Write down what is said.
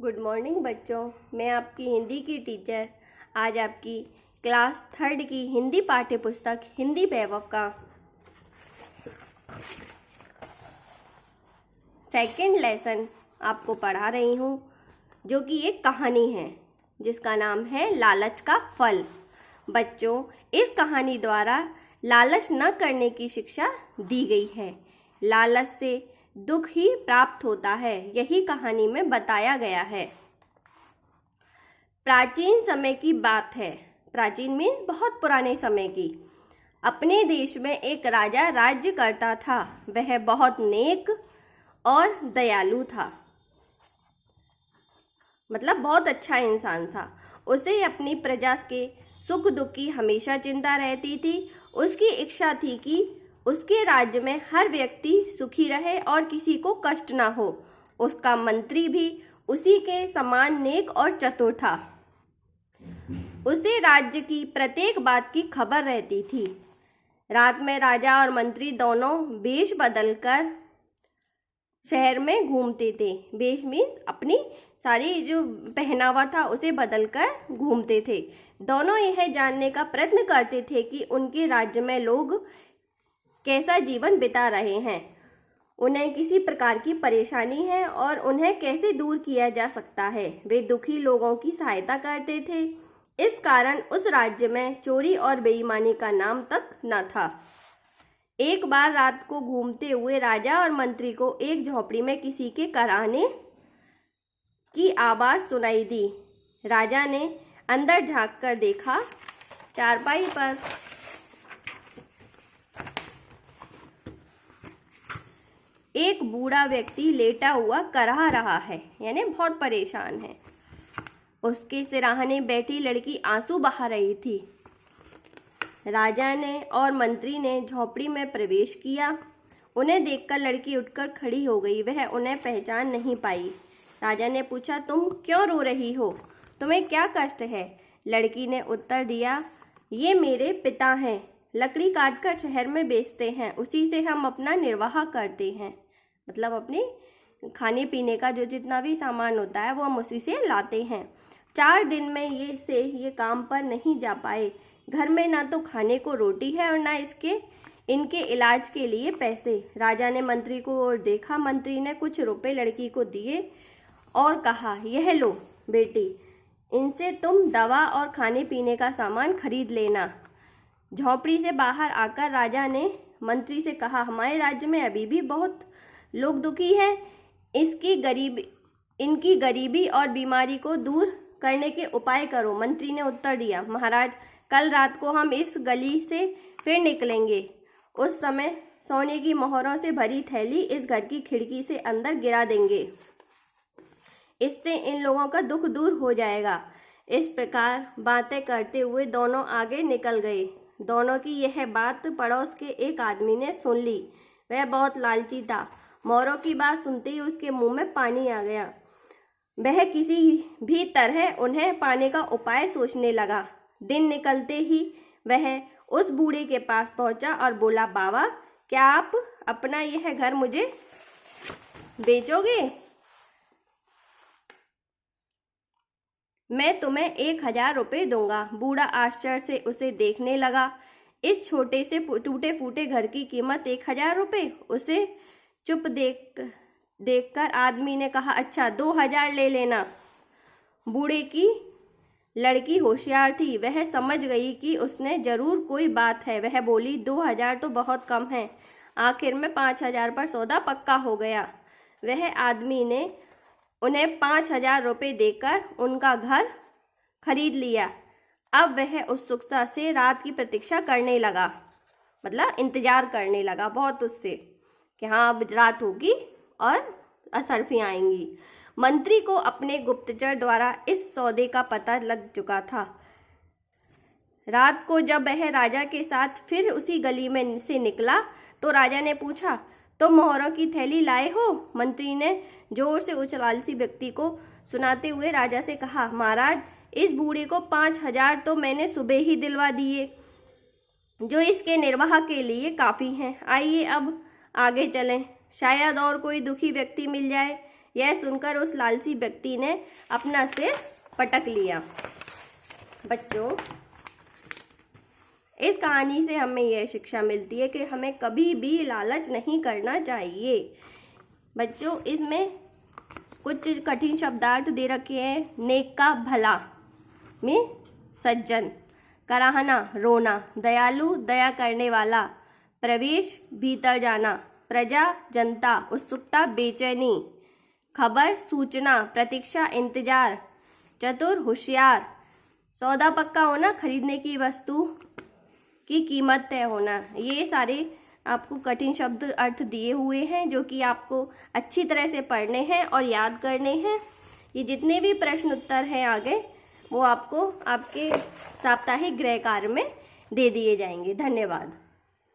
Good morning बच्चों। मैं आपकी हिंदी की टीचर आज आपकी क्लास 3 की हिंदी पाठ्य पुस्तक हिंदी वैभव का सेकंड लेसन आपको पढ़ा रही हूँ, जो कि एक कहानी है जिसका नाम है लालच का फल। बच्चों, इस कहानी द्वारा लालच न करने की शिक्षा दी गई है। लालच से दुख ही प्राप्त होता है, यही कहानी में बताया गया है। प्राचीन समय की बात है। प्राचीन मीन्स बहुत पुराने समय की। अपने देश में एक राजा राज्य करता था। वह बहुत नेक और दयालु था, मतलब बहुत अच्छा इंसान था। उसे अपनी प्रजा के सुख दुख की हमेशा चिंता रहती थी। उसकी इच्छा थी कि उसके राज्य में हर व्यक्ति सुखी रहे और किसी को कष्ट ना हो। उसका मंत्री भी उसी के समान नेक और चतुर था। उसे राज्य की प्रत्येक बात की खबर रहती थी। रात में राजा और मंत्री दोनों वेश बदलकर शहर में घूमते थे। वेश मीन्स अपनी सारी जो पहनावा था उसे बदलकर घूमते थे। दोनों यह जानने का प्रयत्न करते थे कि उनके राज्य में लोग कैसा जीवन बिता रहे हैं, उन्हें किसी प्रकार की परेशानी है और उन्हें कैसे दूर किया जा सकता है। वे दुखी लोगों की सहायता करते थे। इस कारण उस राज्य में चोरी और बेईमानी का नाम तक न था। एक बार रात को घूमते हुए राजा और मंत्री को एक झोपड़ी में किसी के कराहने की आवाज़ सुनाई दी। राजा ने अंदर झांककर देखा। चारपाई पर एक बूढ़ा व्यक्ति लेटा हुआ कराह रहा है, यानी बहुत परेशान है। उसके सिराहने बैठी लड़की आंसू बहा रही थी। राजा ने और मंत्री ने झोपड़ी में प्रवेश किया। उन्हें देखकर लड़की उठकर खड़ी हो गई। वह उन्हें पहचान नहीं पाई। राजा ने पूछा, तुम क्यों रो रही हो? तुम्हें क्या कष्ट है? लड़की ने उत्तर दिया, ये मेरे पिता हैं। लकड़ी काटकर शहर में बेचते हैं, उसी से हम अपना निर्वाह करते हैं। मतलब अपने खाने पीने का जो जितना भी सामान होता है वो हम उसी से लाते हैं। 4 दिन में ये काम पर नहीं जा पाए। घर में ना तो खाने को रोटी है और ना इनके इलाज के लिए पैसे। राजा ने मंत्री को और देखा। मंत्री ने कुछ रुपए लड़की को दिए और कहा, यह लो बेटी, इनसे तुम दवा और खाने पीने का सामान खरीद लेना। झोपड़ी से बाहर आकर राजा ने मंत्री से कहा, हमारे राज्य में अभी भी बहुत लोग दुखी हैं। इनकी गरीबी और बीमारी को दूर करने के उपाय करो। मंत्री ने उत्तर दिया, महाराज, कल रात को हम इस गली से फिर निकलेंगे। उस समय सोने की मोहरों से भरी थैली इस घर की खिड़की से अंदर गिरा देंगे। इससे इन लोगों का दुख दूर हो जाएगा। इस प्रकार बातें करते हुए दोनों आगे निकल गए। दोनों की यह बात पड़ोस के एक आदमी ने सुन ली। वह बहुत लालची था। मोरों की बात सुनते ही उसके मुंह में पानी आ गया। वह किसी भी तरह उन्हें पाने का उपाय सोचने लगा। दिन निकलते ही वह उस बूढ़े के पास पहुंचा और बोला, बाबा, क्या आप अपना यह घर मुझे बेचोगे? मैं तुम्हें 1000 रुपये दूंगा। बूढ़ा आश्चर्य से उसे देखने लगा। इस छोटे से टूटे फूटे घर की कीमत 1000 रुपये? उसे चुप देखकर आदमी ने कहा, अच्छा 2000 ले लेना। बूढ़े की लड़की होशियार थी। वह समझ गई कि उसने जरूर कोई बात है। वह बोली, 2000 तो बहुत कम है। आखिर में 5000 पर सौदा पक्का हो गया। वह आदमी ने उन्हें 5000 रुपये देकर उनका घर खरीद लिया। अब वह उत्सुकता से रात की प्रतीक्षा करने लगा, मतलब इंतजार करने लगा बहुत उससे कि हाँ अब रात होगी और असरफियाँ आएंगी। मंत्री को अपने गुप्तचर द्वारा इस सौदे का पता लग चुका था। रात को जब वह राजा के साथ फिर उसी गली में से निकला तो राजा ने पूछा, तुम मोहरों की थैली लाए हो? मंत्री ने जोर से उस लालची व्यक्ति को सुनाते हुए राजा से कहा, महाराज, इस बूढ़े को 5000 तो मैंने सुबह ही दिलवा दिए, जो इसके निर्वाह के लिए काफ़ी हैं। आइए अब आगे चलें, शायद और कोई दुखी व्यक्ति मिल जाए। यह सुनकर उस लालची व्यक्ति ने अपना सिर पटक लिया। बच्चों, इस कहानी से हमें यह शिक्षा मिलती है कि हमें कभी भी लालच नहीं करना चाहिए। बच्चों, इसमें कुछ कठिन शब्दार्थ दे रखे हैं। नेक का भला में सज्जन, कराहना रोना, दयालु दया करने वाला, प्रवेश भीतर जाना, प्रजा जनता, उत्सुकता बेचैनी, खबर सूचना, प्रतीक्षा इंतजार, चतुर होशियार, सौदा पक्का होना, खरीदने की वस्तु की कीमत तय होना। ये सारे आपको कठिन शब्द अर्थ दिए हुए हैं जो कि आपको अच्छी तरह से पढ़ने हैं और याद करने हैं। ये जितने भी प्रश्न उत्तर हैं आगे वो आपको आपके साप्ताहिक गृह कार्य में दे दिए जाएंगे। धन्यवाद।